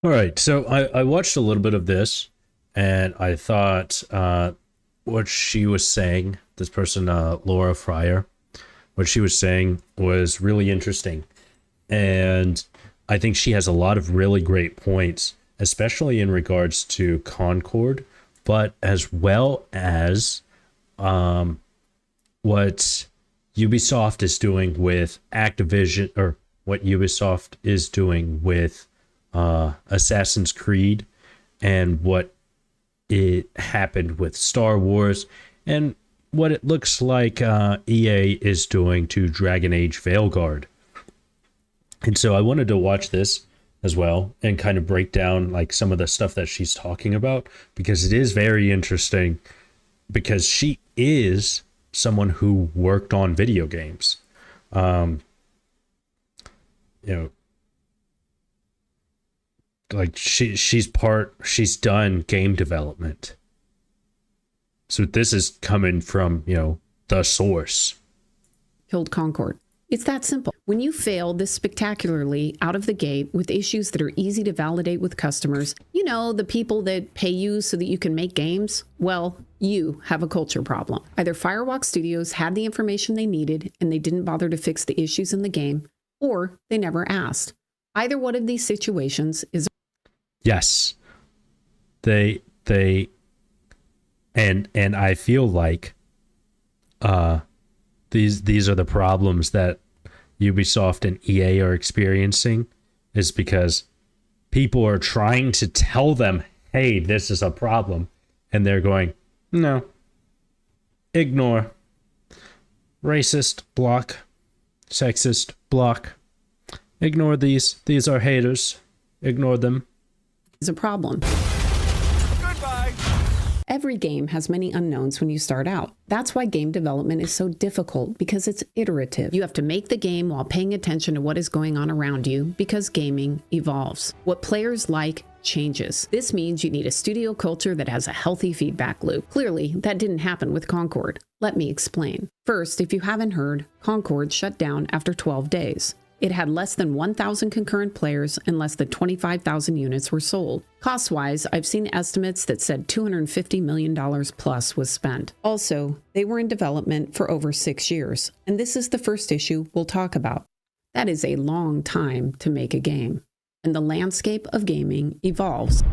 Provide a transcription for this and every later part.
All right, so I watched a little bit of this, and I thought what she was saying, this person, Laura Fryer, what she was saying was really interesting. And I think she has a lot of really great points, especially in regards to Concord, but as well as what Ubisoft is doing with Activision, or what Ubisoft is doing with Assassin's Creed, and what it happened with Star Wars, and what it looks like EA is doing to Dragon Age Veilguard. And so I wanted to watch this as well and kind of break down like some of the stuff that she's talking about, because it is very interesting, because she is someone who worked on video games. Um, you know, like she's done game development. So this is coming from, the source. Killed Concord. It's that simple. When you fail this spectacularly out of the gate with issues that are easy to validate with customers, the people that pay you so that you can make games, well, you have a culture problem. Either Firewalk Studios had the information they needed and they didn't bother to fix the issues in the game, or they never asked. Either one of these situations is... Yes. They and I feel like these are the problems that Ubisoft and EA are experiencing, is because people are trying to tell them, hey, this is a problem, and they're going, no, ignore, racist, block, sexist, block, ignore these are haters, ignore them. Is a problem. Every game has many unknowns when you start out. That's why game development is so difficult, because it's iterative. You have to make the game while paying attention to what is going on around you, because gaming evolves. What players like changes. This means you need a studio culture that has a healthy feedback loop. Clearly, that didn't happen with Concord. Let me explain. First, if you haven't heard, Concord shut down after 12 days. It had less than 1,000 concurrent players and less than 25,000 units were sold. Cost-wise, I've seen estimates that said $250 million plus was spent. Also, they were in development for over 6 years, and this is the first issue we'll talk about. That is a long time to make a game, and the landscape of gaming evolves.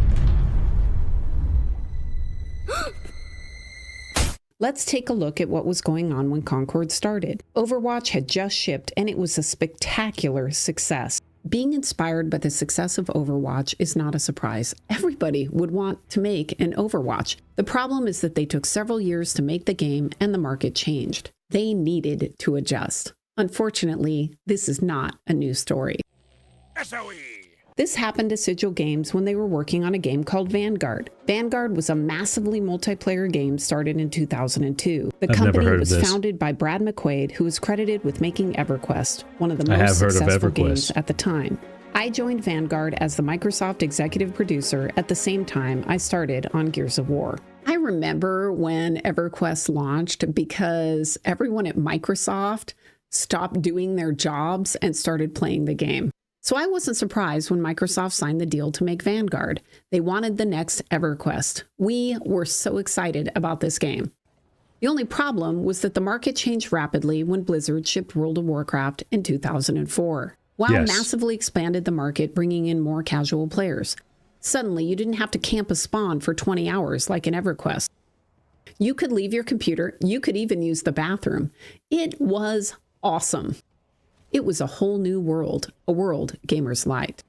Let's take a look at what was going on when Concord started. Overwatch had just shipped, and it was a spectacular success. Being inspired by the success of Overwatch is not a surprise. Everybody would want to make an Overwatch. The problem is that they took several years to make the game, and the market changed. They needed to adjust. Unfortunately, this is not a new story. SOE! This happened to Sigil Games when they were working on a game called Vanguard. Vanguard was a massively multiplayer game started in 2002. The company was founded by Brad McQuaid, who is credited with making EverQuest, one of the most successful games at the time. I joined Vanguard as the Microsoft executive producer at the same time I started on Gears of War. I remember when EverQuest launched, because everyone at Microsoft stopped doing their jobs and started playing the game. So I wasn't surprised when Microsoft signed the deal to make Vanguard. They wanted the next EverQuest. We were so excited about this game. The only problem was that the market changed rapidly when Blizzard shipped World of Warcraft in 2004. WoW massively expanded the market, bringing in more casual players. Suddenly, you didn't have to camp a spawn for 20 hours like in EverQuest. You could leave your computer. You could even use the bathroom. It was awesome. It was a whole new world, a world gamers liked.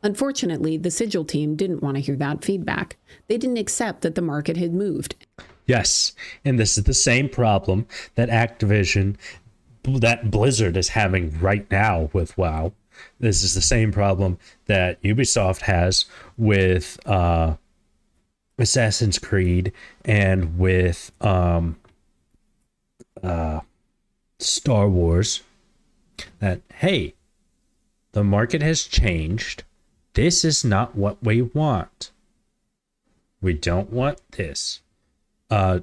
Unfortunately, the Sigil team didn't want to hear that feedback. They didn't accept that the market had moved. Yes, and this is the same problem that Activision, that Blizzard is having right now with WoW. This is the same problem that Ubisoft has with Assassin's Creed and with Star Wars. That, hey, the market has changed. This is not what we want. We don't want this. I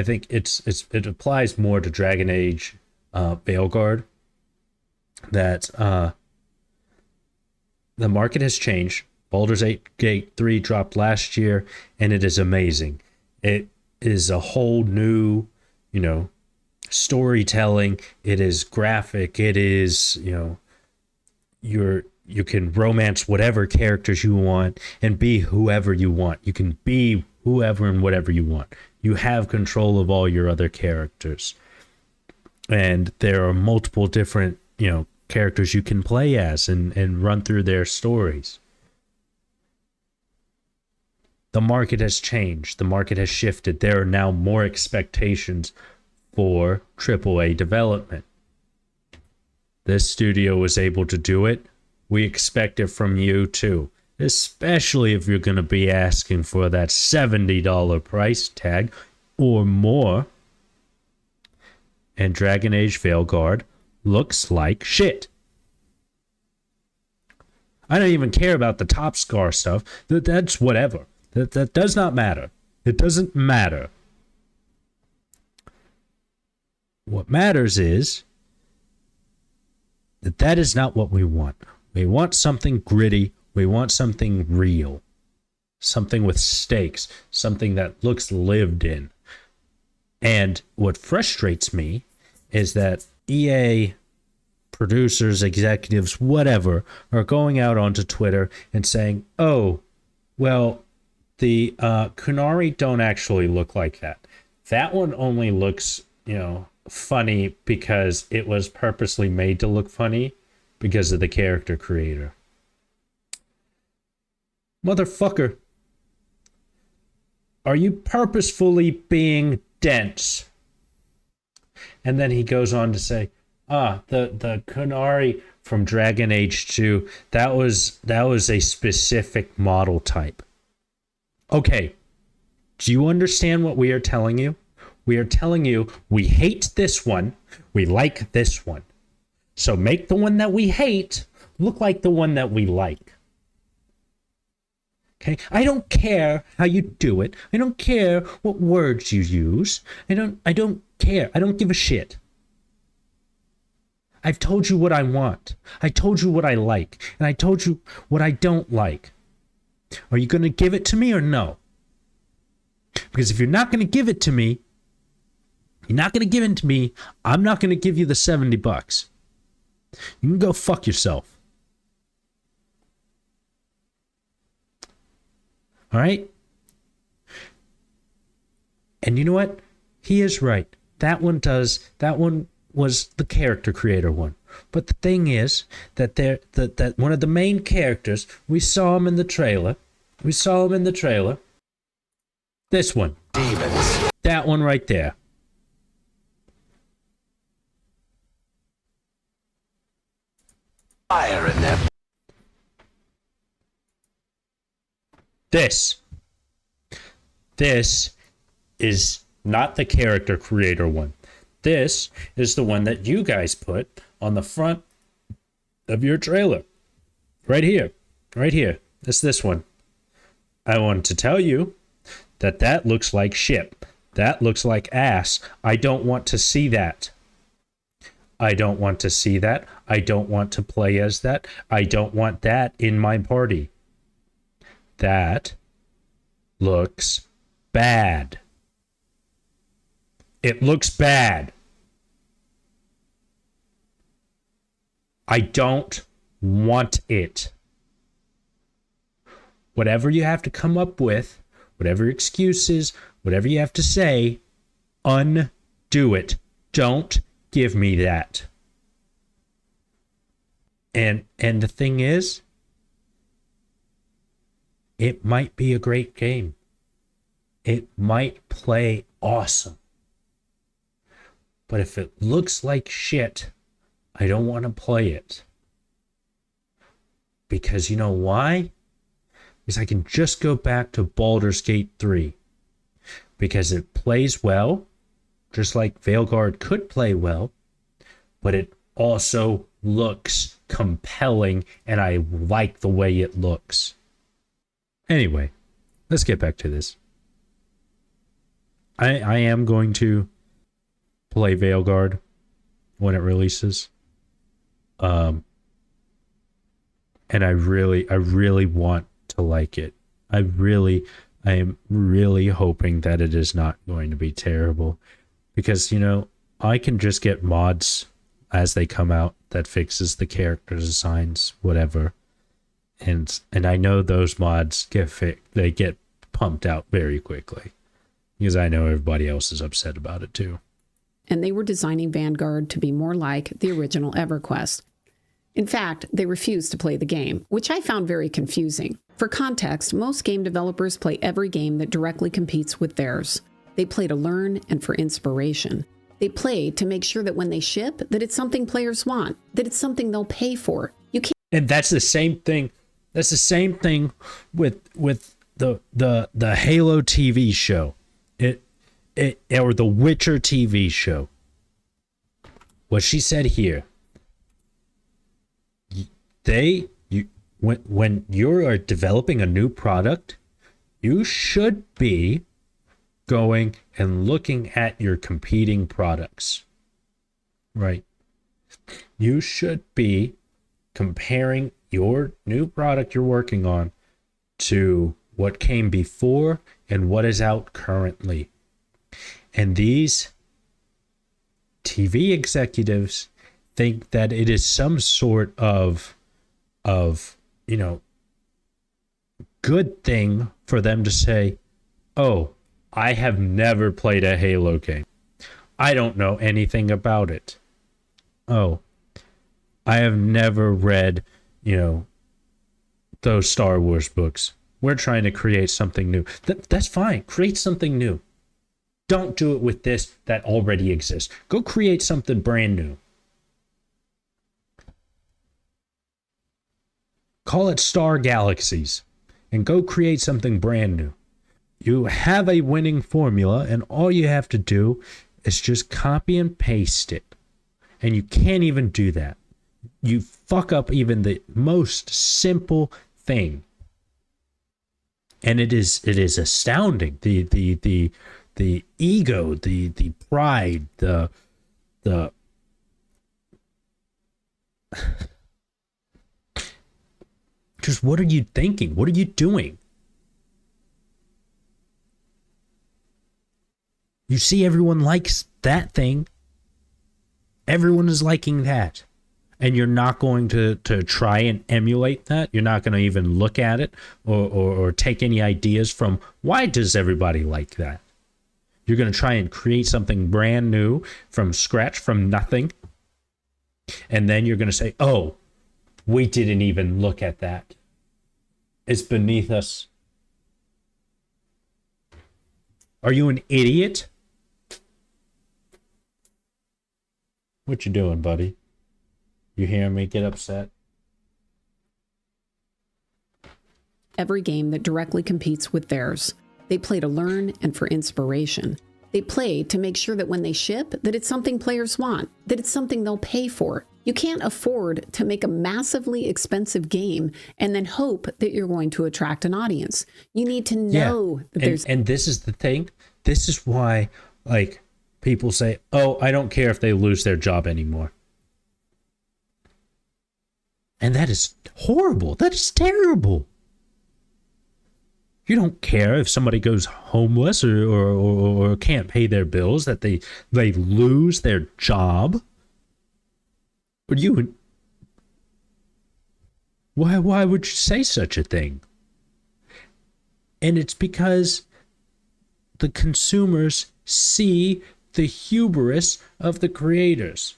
think it applies more to Dragon Age Veilguard, that the market has changed. Baldur's Gate 3 dropped last year, and it is amazing. It is a whole new, storytelling. It is graphic. It is, you can romance whatever characters you want and be whoever you want. You can be whoever and whatever you want. You have control of all your other characters. And there are multiple different, characters you can play as and run through their stories. The market has changed. The market has shifted. There are now more expectations for AAA development. This studio was able to do it. We expect it from you too, especially if you're going to be asking for that $70 price tag or more. And Dragon Age Veilguard looks like shit. I don't even care about the top scar stuff. That's whatever. That does not matter. It doesn't matter. What matters is that is not what we want. We want something gritty. We want something real. Something with stakes. Something that looks lived in. And what frustrates me is that EA producers, executives, whatever, are going out onto Twitter and saying, oh, well, the Cautionary don't actually look like that. That one only looks, funny because it was purposely made to look funny because of the character creator. Motherfucker, are you purposefully being dense? And then he goes on to say, the Cautionary from Dragon Age 2, that was a specific model type. Okay, do you understand what we are telling you? We are telling you we hate this one, we like this one. So make the one that we hate look like the one that we like. Okay? I don't care how you do it. I don't care what words you use. I don't care. I don't give a shit. I've told you what I want. I told you what I like. And I told you what I don't like. Are you going to give it to me or no? Because if you're not going to give it to me, I'm not going to give you the $70. You can go fuck yourself. All right? And you know what? He is right. That one was the character creator one. But the thing is that that one of the main characters, we saw him in the trailer. This one. Demons. That one right there. Fire in them. This is not the character creator one. This is the one that you guys put on the front of your trailer. Right here. It's this one. I want to tell you that looks like shit. That looks like ass. I don't want to see that. I don't want to see that. I don't want to play as that. I don't want that in my party. That looks bad. It looks bad. I don't want it. Whatever you have to come up with, whatever excuses, whatever you have to say, undo it. Don't give me that. And the thing is, it might be a great game. It might play awesome. But if it looks like shit, I don't want to play it. Because you know why? Because I can just go back to Baldur's Gate 3. Because it plays well, just like Veilguard could play well, but it also looks compelling, and I like the way it looks. Anyway, let's get back to this. I am going to play Veilguard when it releases. And I really want to like it. I am really hoping that it is not going to be terrible, because, you know, I can just get mods as they come out that fixes the character designs, whatever. And I know those mods they get pumped out very quickly, because I know everybody else is upset about it too. And they were designing Vanguard to be more like the original EverQuest. In fact, they refused to play the game, which I found very confusing. For context, most game developers play every game that directly competes with theirs. They play to learn and for inspiration. They play to make sure that when they ship, that it's something players want, that it's something they'll pay for. You can't. And that's the same thing. That's the same thing with the Halo TV show. Or the Witcher TV show. What she said here. When you are developing a new product, you should be going and looking at your competing products. Right? You should be comparing your new product you're working on to what came before and what is out currently. And these TV executives think that it is some sort of you know, good thing for them to say, oh, I have never played a Halo game. I don't know anything about it. Oh, I have never read, you know, those Star Wars books. We're trying to create something new. That's fine. Create something new. Don't do it with this that already exists. Go create something brand new. Call it Star Galaxies and go create something brand new. You have a winning formula, and all you have to do is just copy and paste it. And you can't even do that. You fuck up even the most simple thing. And it is astounding. The ego, the pride, the just, what are you thinking? What are you doing? You see, everyone likes that thing. Everyone is liking that. And you're not going to try and emulate that. You're not going to even look at it or take any ideas from, why does everybody like that? You're going to try and create something brand new from scratch, from nothing. And then you're going to say, oh, we didn't even look at that. It's beneath us. Are you an idiot? What you doing, buddy? You hearing me get upset? Every game that directly competes with theirs. They play to learn and for inspiration. They play to make sure that when they ship, that it's something players want, that it's something they'll pay for. You can't afford to make a massively expensive game and then hope that you're going to attract an audience. You need to know that there's... And this is the thing. This is why, like, people say, oh, I don't care if they lose their job anymore. And that is horrible. That is terrible. You don't care if somebody goes homeless or can't pay their bills, that they lose their job. But why would you say such a thing? And it's because the consumers see the hubris of the creators.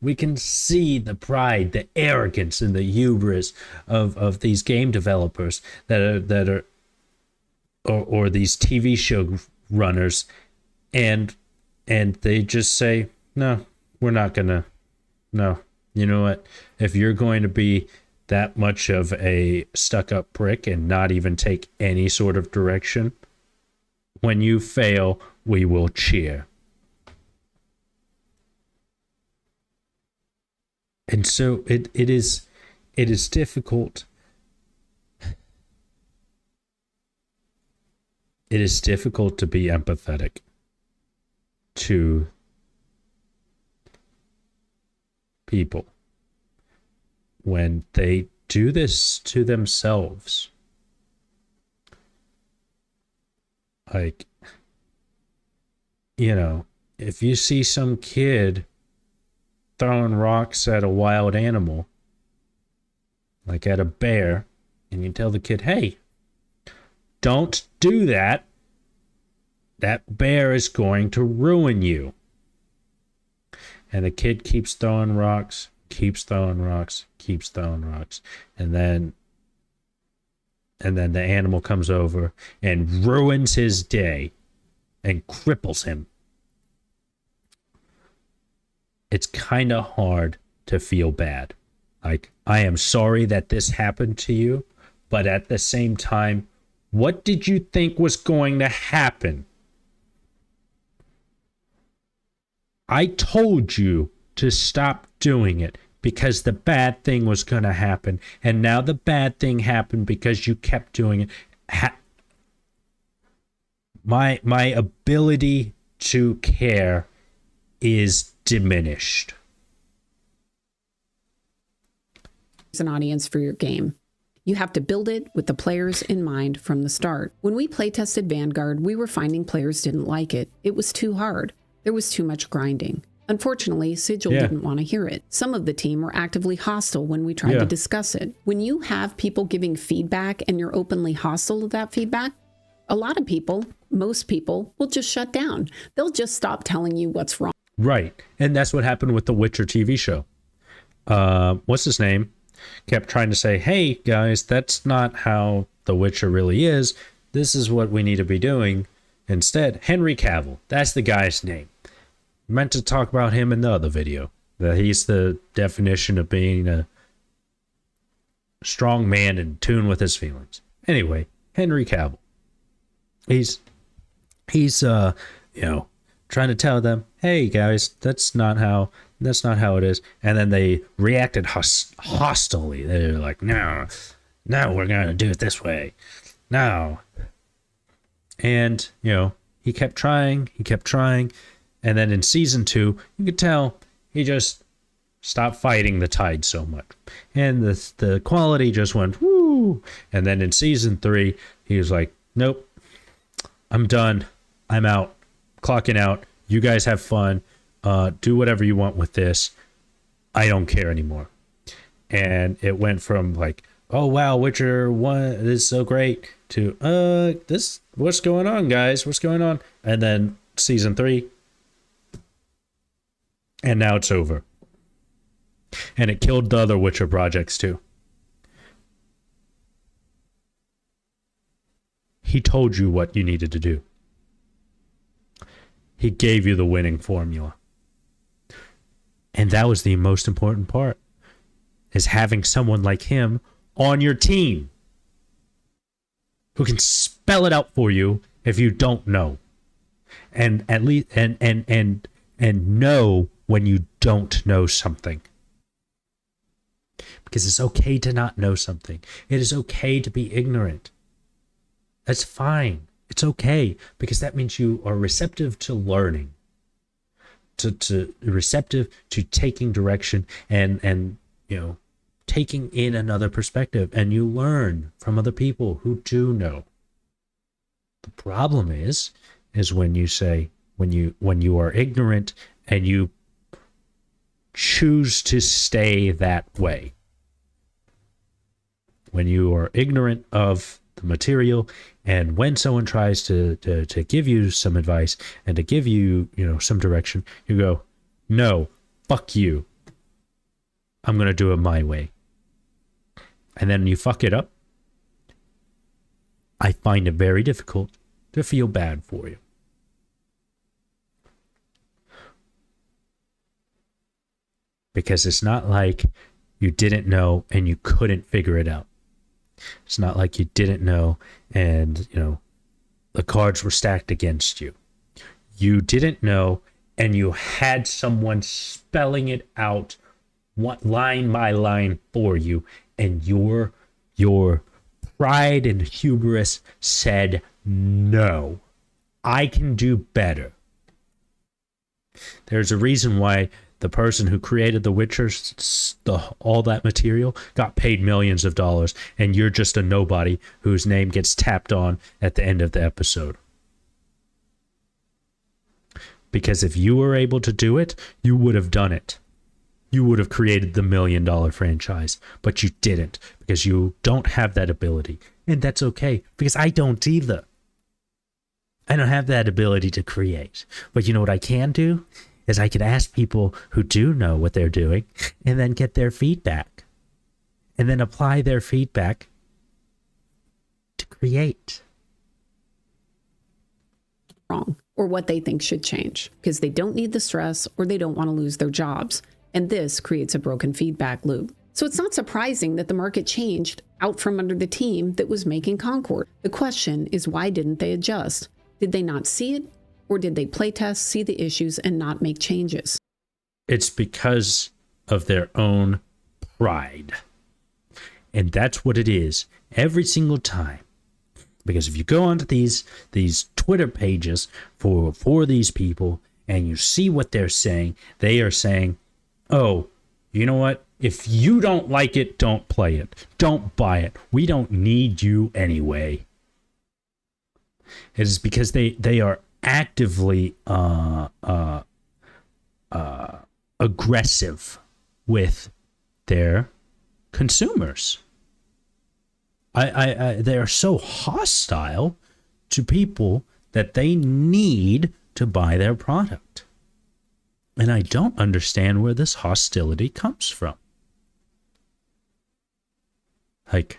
We can see the pride, the arrogance, and the hubris of these game developers that are or these TV show runners, and they just say, no, we're not gonna. No, you know what? If you're going to be that much of a stuck-up prick and not even take any sort of direction, when you fail, we will cheer. And so it is difficult. It is difficult to be empathetic to people when they do this to themselves. Like, you know, if you see some kid throwing rocks at a wild animal, like at a bear, and you tell the kid, hey, don't do that. That bear is going to ruin you. And the kid keeps throwing rocks, keeps throwing rocks, keeps throwing rocks. And then the animal comes over and ruins his day and cripples him. It's kind of hard to feel bad. Like, I am sorry that this happened to you, but at the same time, what did you think was going to happen? I told you to stop doing it because the bad thing was going to happen. And now the bad thing happened because you kept doing it. My ability to care is diminished. There's an audience for your game. You have to build it with the players in mind from the start. When we play tested Vanguard, we were finding players didn't like it. It was too hard. There was too much grinding. Unfortunately, Sigil didn't want to hear it. Some of the team were actively hostile when we tried to discuss it. When you have people giving feedback and you're openly hostile to that feedback, a lot of people, most people, will just shut down. They'll just stop telling you what's wrong. Right. And that's what happened with the Witcher TV show. What's his name? Kept trying to say, hey, guys, that's not how The Witcher really is. This is what we need to be doing. Instead, Henry Cavill. That's the guy's name. Meant to talk about him in the other video. That he's the definition of being a strong man in tune with his feelings. Anyway, Henry Cavill. He's trying to tell them, hey guys, that's not how it is. And then they reacted hostilely. They're like, no, we're gonna do it this way. No. And, he kept trying. And then in season 2, you could tell he just stopped fighting the tide so much. And the quality just went, woo. And then in season 3, he was like, nope, I'm done. I'm out. Clocking out. You guys have fun. Do whatever you want with this. I don't care anymore. And it went from like, oh wow, Witcher 1 is so great, to what's going on, guys? What's going on? And then season 3, and now it's over. And it killed the other Witcher projects too. He told you what you needed to do. He gave you the winning formula. And that was the most important part, is having someone like him on your team who can spell it out for you if you don't know. And at least and know when you don't know something. Because it's okay to not know something. It is okay to be ignorant. That's fine. It's okay, because that means you are receptive to learning, to receptive to taking direction and taking in another perspective, and you learn from other people who do know. The problem is when you say, when you are ignorant and you choose to stay that way. When you are ignorant of the material, and when someone tries to give you some advice and to give you, some direction, you go, no, fuck you. I'm going to do it my way. And then you fuck it up. I find it very difficult to feel bad for you. Because it's not like you didn't know and you couldn't figure it out. It's not like you didn't know and, the cards were stacked against you. You didn't know and you had someone spelling it out line by line for you, and your pride and hubris said, no, I can do better. There's a reason why the person who created The Witcher, all that material, got paid millions of dollars, and you're just a nobody whose name gets tapped on at the end of the episode. Because if you were able to do it, you would have done it. You would have created the $1 million franchise, but you didn't because you don't have that ability. And that's okay, because I don't either. I don't have that ability to create. But you know what I can do? Is I can ask people who do know what they're doing and then get their feedback. And then apply their feedback to create. Wrong, or what they think should change, because they don't need the stress or they don't want to lose their jobs. And this creates a broken feedback loop. So it's not surprising that the market changed out from under the team that was making Concord. The question is, why didn't they adjust? Did they not see it? Or did they playtest, see the issues, and not make changes? It's because of their own pride. And that's what it is every single time. Because if you go onto these Twitter pages for these people and you see what they're saying, they are saying, oh, you know what? If you don't like it, don't play it. Don't buy it. We don't need you anyway. It is because they are actively aggressive with their consumers. They are so hostile to people that they need to buy their product. And I don't understand where this hostility comes from. Like,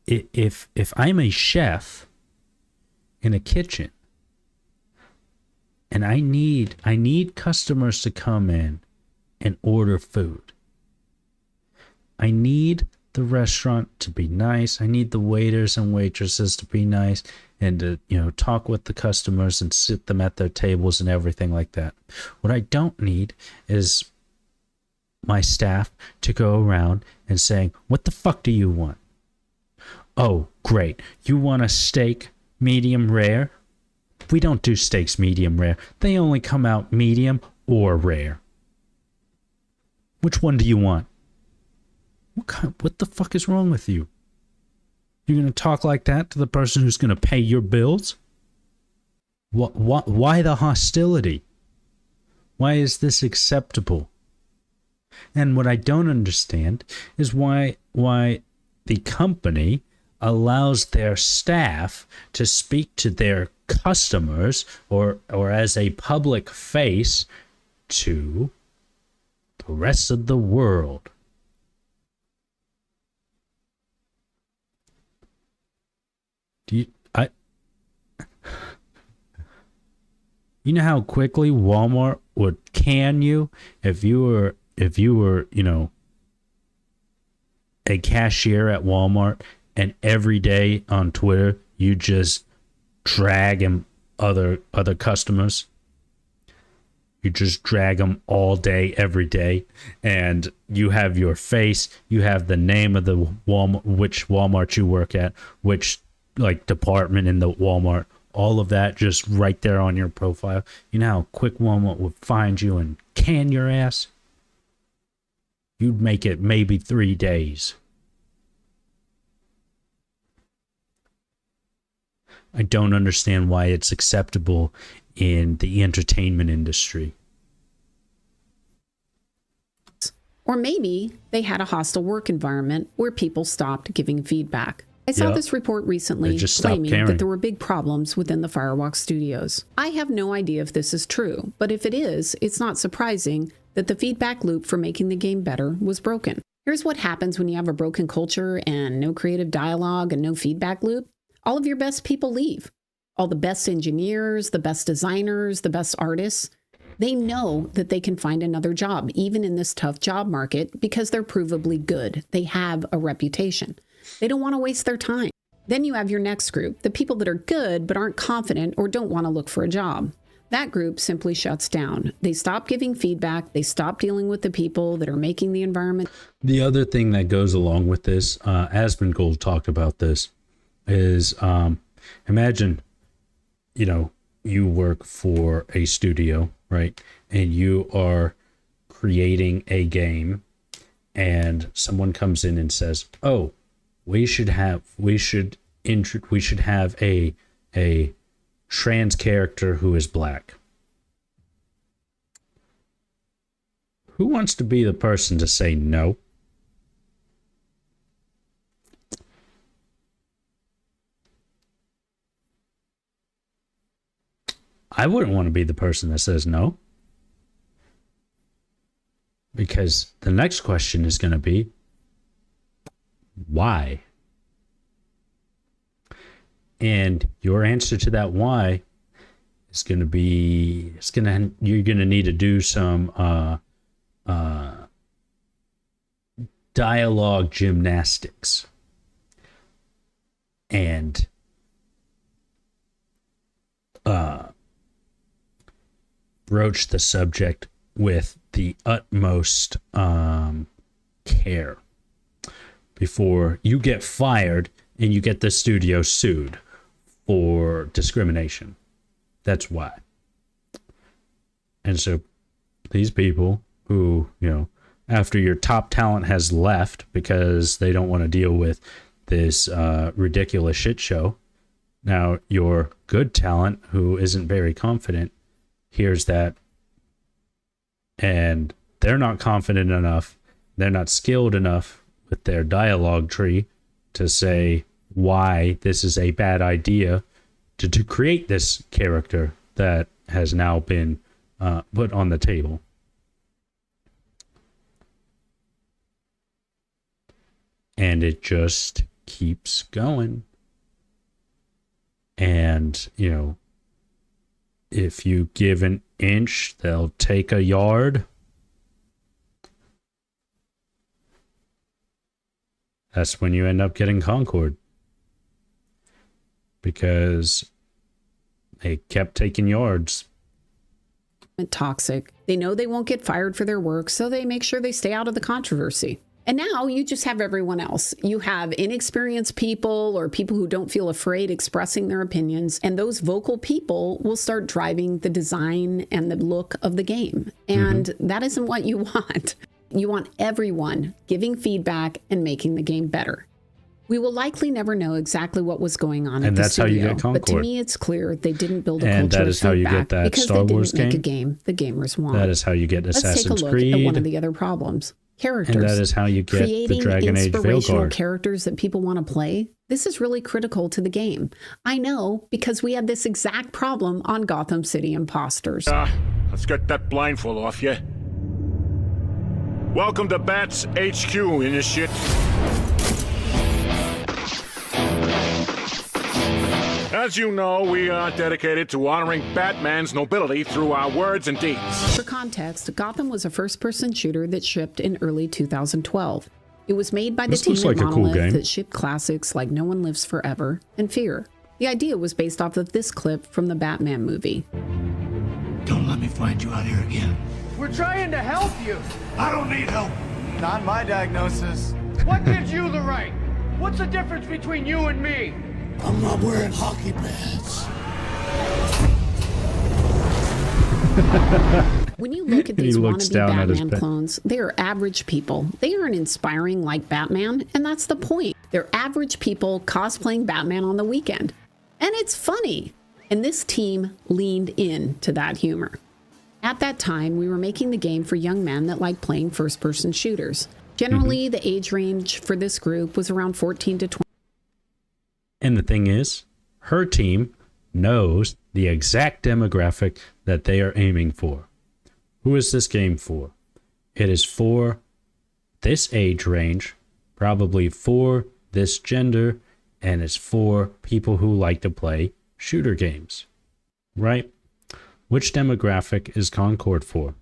if I'm a chef in a kitchen and I need customers to come in and order food, I need the restaurant to be nice. I need the waiters and waitresses to be nice and to, talk with the customers and sit them at their tables and everything like that. What I don't need is my staff to go around and saying, what the fuck do you want? Oh, great. You want a steak medium rare? We don't do steaks medium rare. They only come out medium or rare. Which one do you want? What the fuck is wrong with you? You're going to talk like that to the person who's going to pay your bills? Why the hostility? Why is this acceptable? And what I don't understand is why the company allows their staff to speak to their customers or as a public face to the rest of the world. You know how quickly Walmart would can you if you were a cashier at Walmart, and every day on Twitter you just drag them other customers. You just drag them all day, every day, and you have your face, you have the name of the Walmart, which Walmart you work at, which department in the Walmart, all of that just right there on your profile. You know how quick Walmart would find you and can your ass? You'd make it maybe 3 days. I don't understand why it's acceptable in the entertainment industry. Or maybe they had a hostile work environment where people stopped giving feedback. I saw this report recently claiming that there were big problems within the Firewalk studios. I have no idea if this is true, but if it is, it's not surprising that the feedback loop for making the game better was broken. Here's what happens when you have a broken culture and no creative dialogue and no feedback loop. All of your best people leave. All the best engineers, the best designers, the best artists, they know that they can find another job, even in this tough job market, because they're provably good. They have a reputation. They don't want to waste their time. Then you have your next group, the people that are good but aren't confident or don't want to look for a job. That group simply shuts down. They stop giving feedback. They stop dealing with the people that are making the environment. The other thing that goes along with this, Asmongold talked about this, is imagine, you work for a studio, right? And you are creating a game and someone comes in and says, "Oh, we should have a trans character who is black. Who wants to be the person to say no? I wouldn't want to be the person that says no. Because the next question is going to be, why? And your answer to that why is going to be, you're going to need to do some dialogue gymnastics. And broach the subject with the utmost care before you get fired and you get the studio sued for discrimination. That's why. And so these people who, after your top talent has left because they don't want to deal with this ridiculous shit show, now your good talent who isn't very confident hears that, and they're not confident enough, they're not skilled enough with their dialogue tree to say why this is a bad idea to create this character that has now been put on the table. And it just keeps going. And, if you give an inch, they'll take a yard. That's when you end up getting Concord. Because they kept taking yards. Toxic. They know they won't get fired for their work, so they make sure they stay out of the controversy. And now you just have everyone else. You have inexperienced people or people who don't feel afraid expressing their opinions. And those vocal people will start driving the design and the look of the game. And that isn't what you want. You want everyone giving feedback and making the game better. We will likely never know exactly what was going on at the studio. And that's how you get Concord. But to me, it's clear they didn't build a culture of feedback. And that is how you get that Star Wars game. Because they didn't make a game the gamers want. That is how you get Assassin's Creed. Let's take a look at one of the other problems. Characters. And that is how you get the Dragon Age inspirational characters that people want to play. This is really critical to the game. I know, because we had this exact problem on Gotham City Imposters. Let's get that blindfold off you. Welcome to Bats HQ, initiate. As you know, we are dedicated to honoring Batman's nobility through our words and deeds. For context, Gotham was a first-person shooter that shipped in early 2012. It was made by the team at Monolith that shipped classics like No One Lives Forever and Fear. The idea was based off of this clip from the Batman movie. Don't let me find you out here again. We're trying to help you. I don't need help. Not my diagnosis. What gives you the right? What's the difference between you and me? I'm not wearing hockey pads. When you look at these wannabe Batman clones, they are average people. They aren't inspiring like Batman, and that's the point. They're average people cosplaying Batman on the weekend. And it's funny. And this team leaned in to that humor. At that time, we were making the game for young men that like playing first-person shooters. Generally, the age range for this group was around 14 to 20. And the thing is, her team knows the exact demographic that they are aiming for. Who is this game for? It is for this age range, probably for this gender, and it's for people who like to play shooter games, right? Which demographic is Concord for?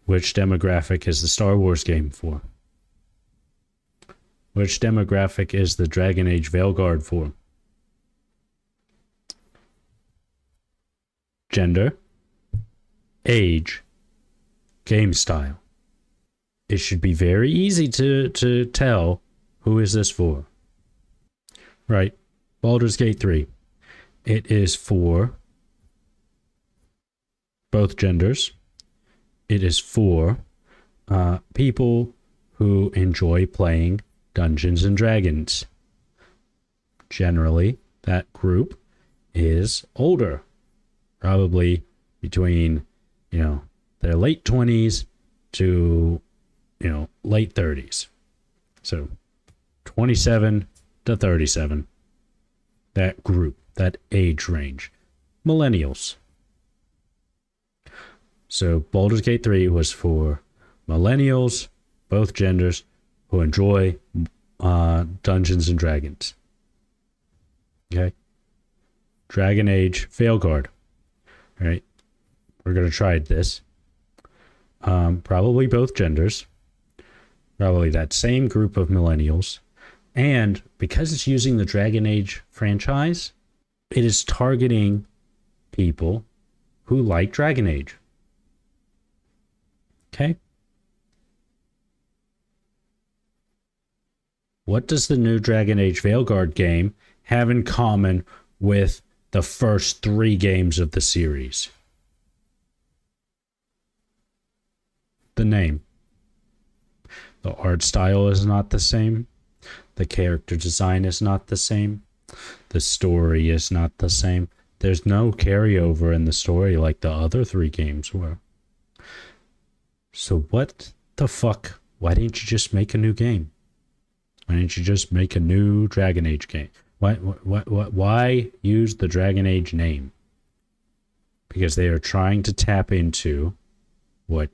Which demographic is the Star Wars game for? Which demographic is the Dragon Age Veilguard for? Gender, age, game style. It should be very easy to tell who is this for. Right, Baldur's Gate 3. It is for both genders. It is for people who enjoy playing Dungeons and Dragons. Generally, That group is older, probably between, their late 20s to, late 30s. So 27 to 37, that group, that age range. Millennials. So Baldur's Gate 3 was for millennials, both genders, who enjoy Dungeons and Dragons. Okay? Dragon Age Veilguard. All right? We're going to try this. Probably both genders. Probably that same group of millennials. And because it's using the Dragon Age franchise, it is targeting people who like Dragon Age. Okay? What does the new Dragon Age Veilguard game have in common with the first 3 games of the series? The name. The art style is not the same. The character design is not the same. The story is not the same. There's no carryover in the story like the other 3 games were. So what the fuck? Why didn't you just make a new game? Why didn't you just make a new Dragon Age game? Why use the Dragon Age name? Because they are trying to tap into what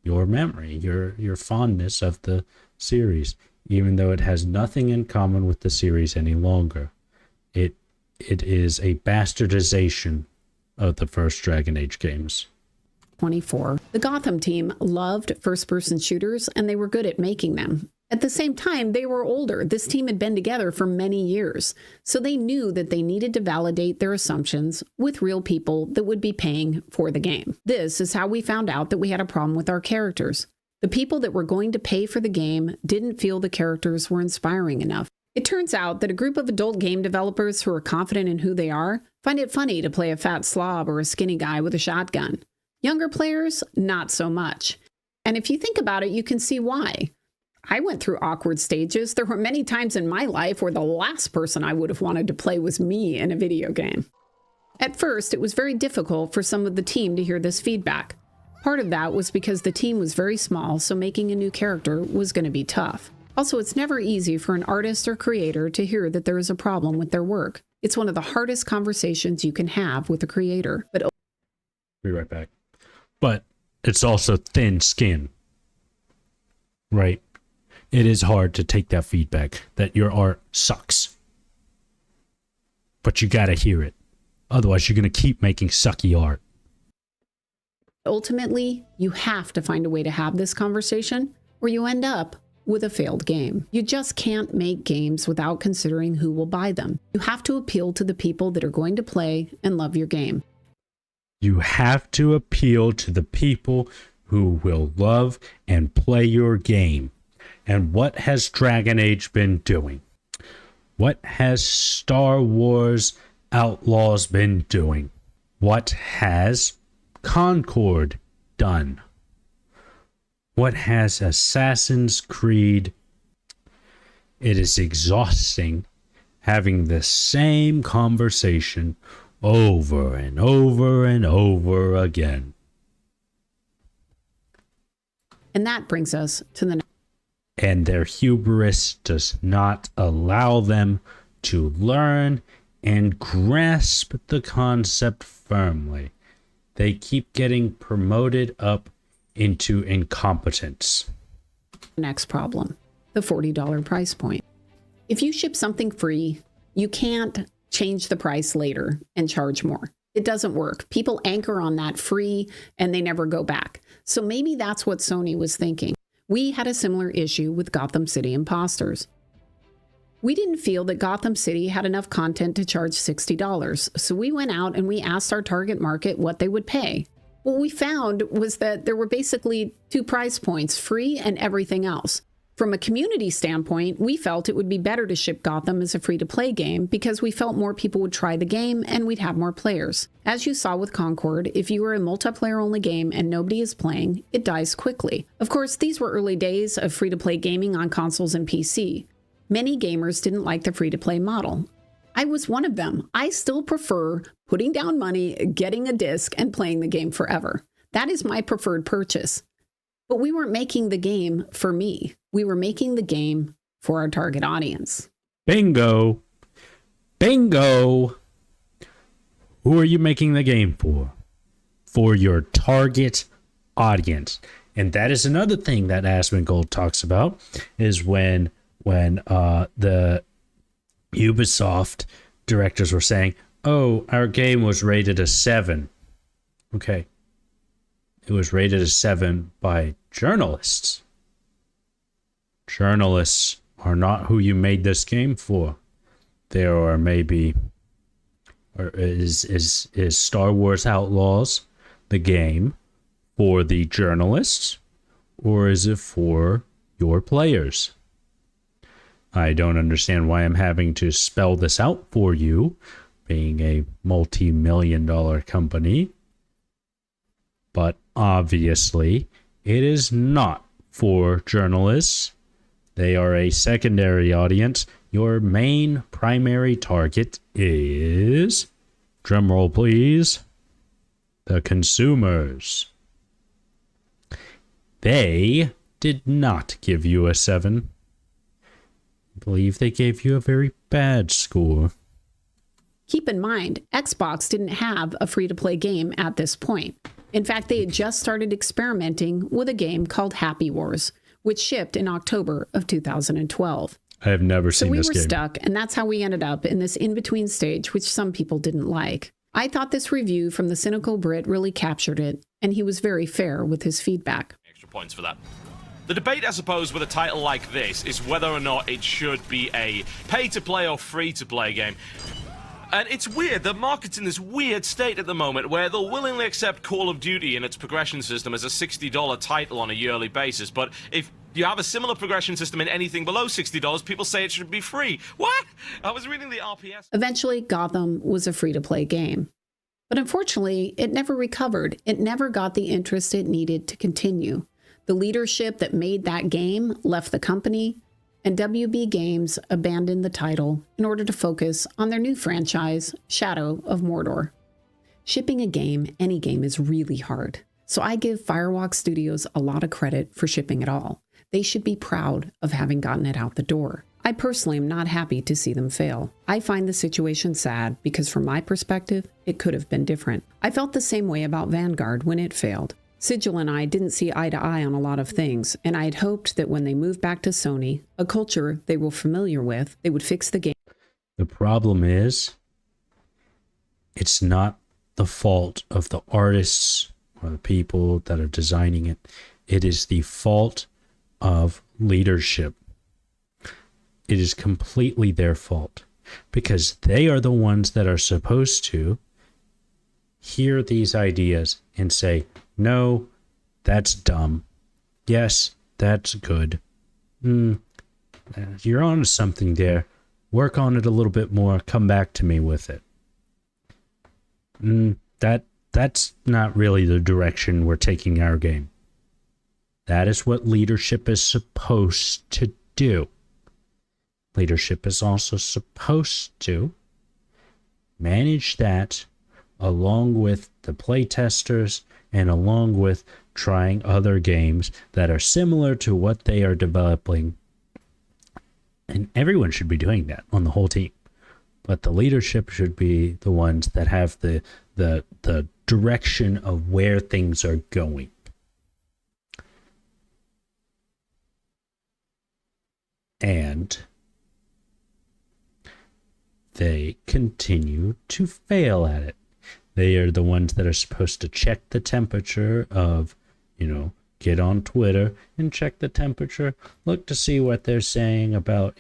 your memory, your fondness of the series, even though it has nothing in common with the series any longer. It is a bastardization of the first Dragon Age games. 24. The Gotham team loved first-person shooters, and they were good at making them. At the same time, they were older. This team had been together for many years, so they knew that they needed to validate their assumptions with real people that would be paying for the game. This is how we found out that we had a problem with our characters. The people that were going to pay for the game didn't feel the characters were inspiring enough. It turns out that a group of adult game developers who are confident in who they are find it funny to play a fat slob or a skinny guy with a shotgun. Younger players, not so much. And if you think about it, you can see why. I went through awkward stages. There were many times in my life where the last person I would have wanted to play was me in a video game. At first, it was very difficult for some of the team to hear this feedback. Part of that was because the team was very small, so making a new character was going to be tough. Also, it's never easy for an artist or creator to hear that there is a problem with their work. It's one of the hardest conversations you can have with a creator. But be right back. But it's also thin skin, right? It is hard to take that feedback that your art sucks. But you gotta hear it. Otherwise, you're gonna keep making sucky art. Ultimately, you have to find a way to have this conversation, or you end up with a failed game. You just can't make games without considering who will buy them. You have to appeal to the people that are going to play and love your game. You have to appeal to the people who will love and play your game. And what has Dragon Age been doing? What has Star Wars Outlaws been doing? What has Concord done? What has Assassin's Creed? It is exhausting having the same conversation over and over and over again. And that brings us to the next. And their hubris does not allow them to learn and grasp the concept firmly. They keep getting promoted up into incompetence. Next problem, the $40 price point. If you ship something free, you can't change the price later and charge more. It doesn't work. People anchor on that free and they never go back. So maybe that's what Sony was thinking. We had a similar issue with Gotham City Imposters. We didn't feel that Gotham City had enough content to charge $60, so we went out and we asked our target market what they would pay. What we found was that there were basically 2 price points, free and everything else. From a community standpoint, we felt it would be better to ship Gotham as a free-to-play game because we felt more people would try the game and we'd have more players. As you saw with Concord, if you are a multiplayer-only game and nobody is playing, it dies quickly. Of course, these were early days of free-to-play gaming on consoles and PC. Many gamers didn't like the free-to-play model. I was one of them. I still prefer putting down money, getting a disc, and playing the game forever. That is my preferred purchase. But we weren't making the game for me. We were making the game for our target audience. Bingo. Bingo. Who are you making the game for? For your target audience. And that is another thing that Asmongold talks about, is when the Ubisoft directors were saying, oh, our game was rated a 7. Okay. It was rated a 7 by journalists. Journalists are not who you made this game for. There are maybe, or is Star Wars Outlaws the game for the journalists, or is it for your players? I don't understand why I'm having to spell this out for you, being a multi-million-dollar company. But obviously, it is not for journalists. They are a secondary audience. Your main primary target is, drumroll please, the consumers. They did not give you a 7. I believe they gave you a very bad score. Keep in mind, Xbox didn't have a free-to-play game at this point. In fact, they had just started experimenting with a game called Happy Wars, which shipped in October of 2012. I have never seen this game. So we were stuck, and that's how we ended up in this in-between stage, which some people didn't like. I thought this review from the cynical Brit really captured it, and he was very fair with his feedback. Extra points for that. The debate, I suppose, with a title like this is whether or not it should be a pay-to-play or free-to-play game. And it's weird, the market's in this weird state at the moment where they'll willingly accept Call of Duty and its progression system as a $60 title on a yearly basis, but if you have a similar progression system in anything below $60, people say it should be free. What? I was reading the RPS. Eventually, Gotham was a free-to-play game. But unfortunately, it never recovered. It never got the interest it needed to continue. The leadership that made that game left the company, and WB Games abandoned the title in order to focus on their new franchise, Shadow of Mordor. Shipping a game, any game, is really hard. So I give Firewalk Studios a lot of credit for shipping it all. They should be proud of having gotten it out the door. I personally am not happy to see them fail. I find the situation sad because from my perspective, it could have been different. I felt the same way about Vanguard when it failed. Sigil and I didn't see eye to eye on a lot of things, and I had hoped that when they moved back to Sony, a culture they were familiar with, they would fix the game. The problem is, it's not the fault of the artists or the people that are designing it. It is the fault of leadership. It is completely their fault because they are the ones that are supposed to hear these ideas and say, no, that's dumb. Yes, that's good. You're on to something there. Work on it a little bit more. Come back to me with it. That's not really the direction we're taking our game. That is what leadership is supposed to do. Leadership is also supposed to manage that along with the playtesters and along with trying other games that are similar to what they are developing. And everyone should be doing that on the whole team. But the leadership should be the ones that have the direction of where things are going. And they continue to fail at it. They are the ones that are supposed to check the temperature of, get on Twitter and check the temperature. Look to see what they're saying about,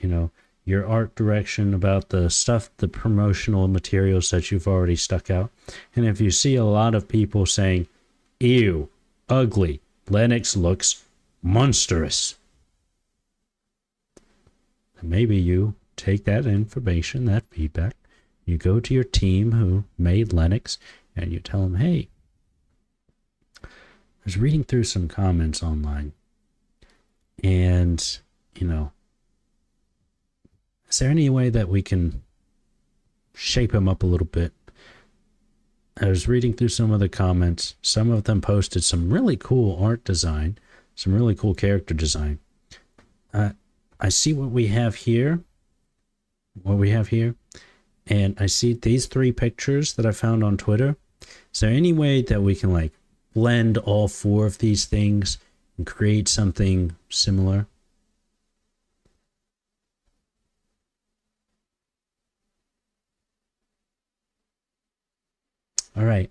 your art direction, about the stuff, the promotional materials that you've already stuck out. And if you see a lot of people saying, ew, ugly, Linux looks monstrous, maybe you take that information, that feedback, you go to your team who made Linux, and you tell them, hey, I was reading through some comments online, and, is there any way that we can shape him up a little bit. I was reading through some of the comments. Some of them posted some really cool art design, some really cool character design. I see what we have here. And I see these 3 pictures that I found on Twitter. Is there any way that we can like blend all 4 of these things and create something similar? All right,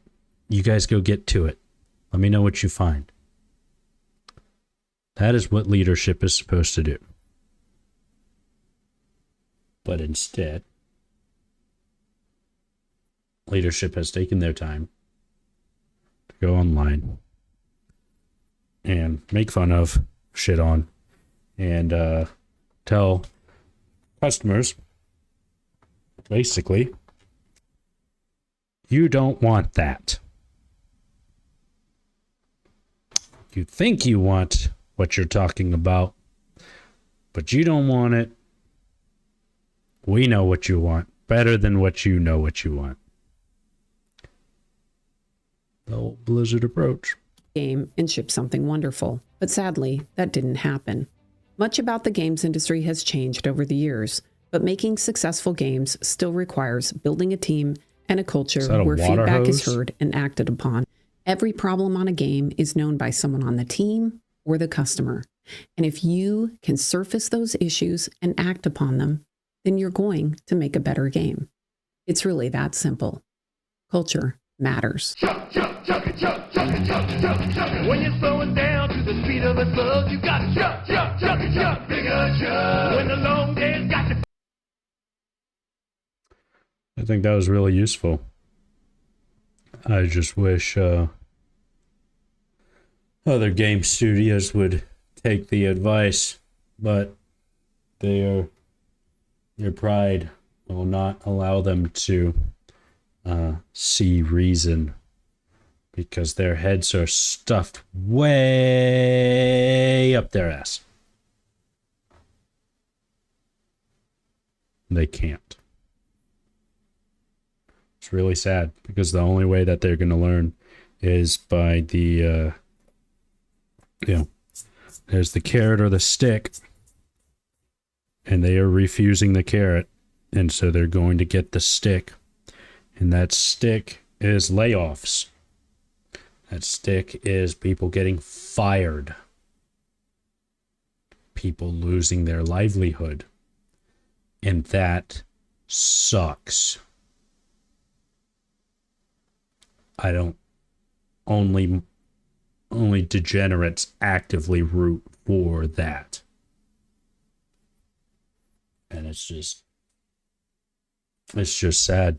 you guys go get to it. Let me know what you find. That is what leadership is supposed to do. But instead, leadership has taken their time to go online and make fun of, shit on, and tell customers, basically, you don't want that. You think you want what you're talking about, but you don't want it. We know what you want better than what you know what you want. The old Blizzard approach. Game and ship something wonderful. But sadly, that didn't happen. Much about the games industry has changed over the years, but making successful games still requires building a team and a culture where feedback is heard and acted upon. Every problem on a game is known by someone on the team or the customer. And if you can surface those issues and act upon them, then you're going to make a better game. It's really that simple. Culture matters. Chuck, chuck, chuck it, chuck, chuck it, chuck, chuck, chuck it. When you're slowing down to the speed of a slug, you got to chuck, chuck, chuck it, chuck, bigger chuck. When the long day's got you. I think that was really useful. I just wish other game studios would take the advice, but their pride will not allow them to see reason, because their heads are stuffed way up their ass. They can't. It's really sad, because the only way that they're going to learn is by the, there's the carrot or the stick, and they are refusing the carrot, and so they're going to get the stick, and that stick is layoffs. That stick is people getting fired, people losing their livelihood, and that sucks. I don't only degenerates actively root for that. And it's just sad.